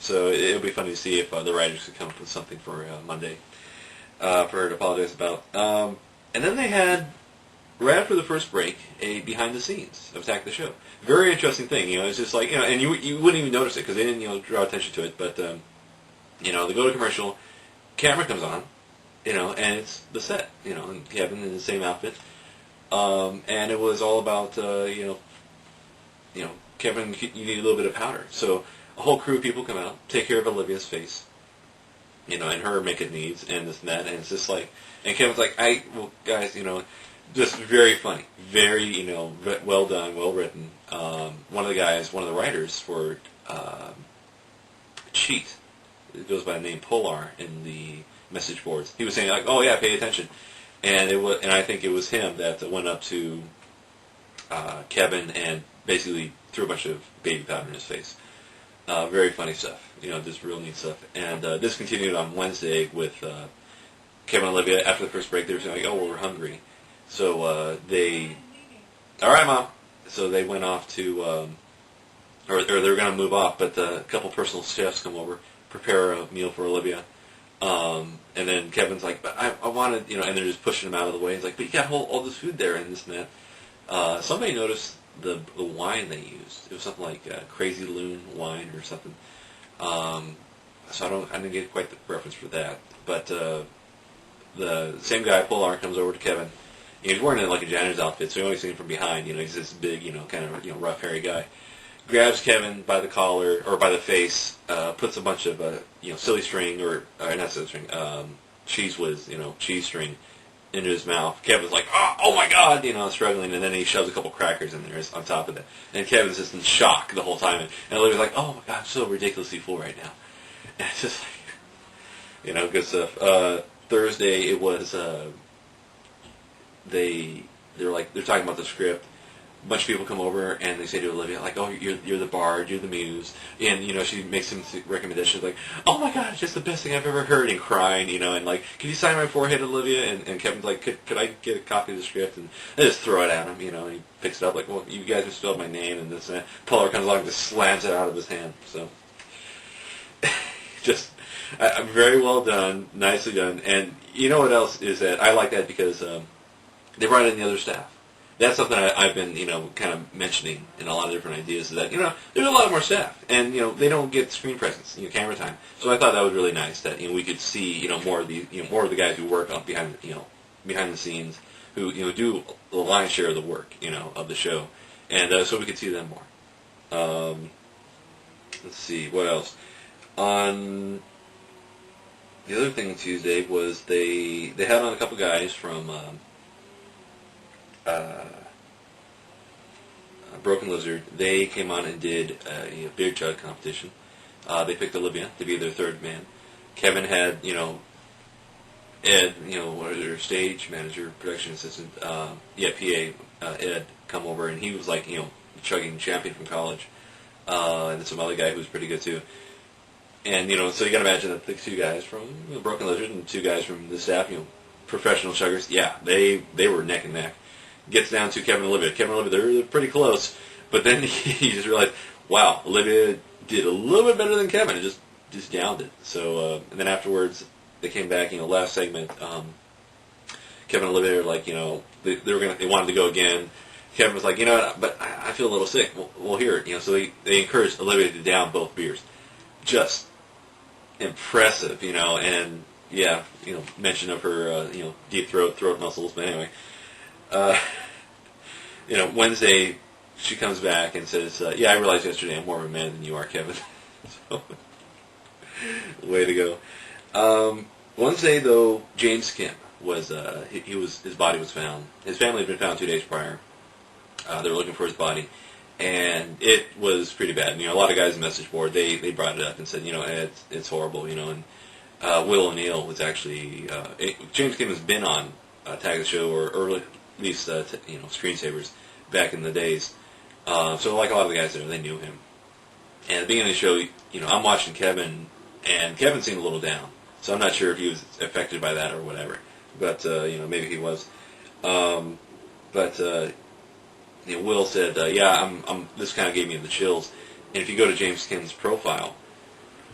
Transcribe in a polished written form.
So it'll be funny to see if the writers could come up with something for Monday for her to apologize about. And then they had, right after the first break, a behind the scenes of Attack the Show. Very interesting thing. It's just like, and you wouldn't even notice it because they didn't draw attention to it. But they go to commercial, camera comes on, and it's the set, and Kevin in the same outfit. And it was all about, Kevin, you need a little bit of powder. So a whole crew of people come out, take care of Olivia's face, and her makeup needs, and this and that, and it's just like, and Kevin's like, guys, just very funny, very, well done, well written. One of the writers for Cheat, it goes by the name Polar in the message boards. He was saying like, oh yeah, pay attention, and I think it was him that went up to Kevin and basically threw a bunch of baby powder in his face. Very funny stuff, just real neat stuff. And this continued on Wednesday with Kevin and Olivia. After the first break, they were saying like, oh, well, we're hungry. So all right, Mom. So they went off to, or they were going to move off, but a couple personal chefs come over, prepare a meal for Olivia. And then Kevin's like, but I wanted, and they're just pushing him out of the way. He's like, but you got all this food there and this and that. Somebody noticed the wine they used. It was something like Crazy Loon wine or something. So I didn't get quite the reference for that. But the same guy, Polar, comes over to Kevin. He's wearing like a janitor's outfit, so you only see him from behind. He's this big, kind of rough, hairy guy. Grabs Kevin by the collar or by the face, puts a bunch of silly string or not silly string, cheese whiz, cheese string into his mouth. Kevin's like, oh my God, struggling, and then he shoves a couple crackers in there on top of it. And Kevin's just in shock the whole time, and Olivia's like, oh my God, I'm so ridiculously full right now. And it's just like, good stuff. Thursday it was they're talking about the script. A bunch of people come over and they say to Olivia, like, oh, you're the bard, you're the muse. And, she makes some recommendations like, oh my God, it's just the best thing I've ever heard, and crying, and like, can you sign my forehead, Olivia? And Kevin's like, could I get a copy of the script? And they just throw it at him, and he picks it up like, well, you guys have spelled my name and this and that. Polar comes along and just slams it out of his hand. So, just, very well done, nicely done. And you know what else is that? I like that because they brought in the other staff. That's something I've been, kind of mentioning in a lot of different ideas, is that, there's a lot more staff, and, they don't get screen presence, camera time. So I thought that was really nice that, we could see, more of the guys who work on behind the scenes, who, do the lion's share of the work, of the show. And so we could see them more. Let's see, what else? On the other thing Tuesday was they had on a couple guys from Broken Lizard. They came on and did a beer chug competition. They picked Olivia to be their third man. Kevin had, Ed, their stage manager, production assistant, PA, Ed, come over, and he was like, chugging champion from college. And some other guy who was pretty good too. And, so you got to imagine that the two guys from Broken Lizard and two guys from the staff, professional chuggers, yeah, they were neck and neck. Gets down to Kevin and Olivia. Kevin and Olivia, they're pretty close. But then he just realized, wow, Olivia did a little bit better than Kevin. It just downed it. So, and then afterwards, they came back, last segment, Kevin and Olivia were like, they wanted to go again. Kevin was like, but I feel a little sick. Well, here, so they encouraged Olivia to down both beers. Just impressive, and yeah, mention of her, deep throat muscles. But anyway, Wednesday she comes back and says, yeah, I realized yesterday I'm more of a man than you are, Kevin. So, way to go. Wednesday though, James Kim was, his body was found. His family had been found 2 days prior. They were looking for his body. And it was pretty bad. A lot of guys in the message board, they brought it up and said, it's horrible, and Will O'Neill was actually, James Kim has been on Tag the Show, or at least, Screensavers back in the days. So like a lot of the guys there, they knew him. And at the beginning of the show, I'm watching Kevin, and Kevin seemed a little down. So I'm not sure if he was affected by that or whatever. But, maybe he was. Will said, yeah, this kind of gave me the chills. And if you go to James Kim's profile,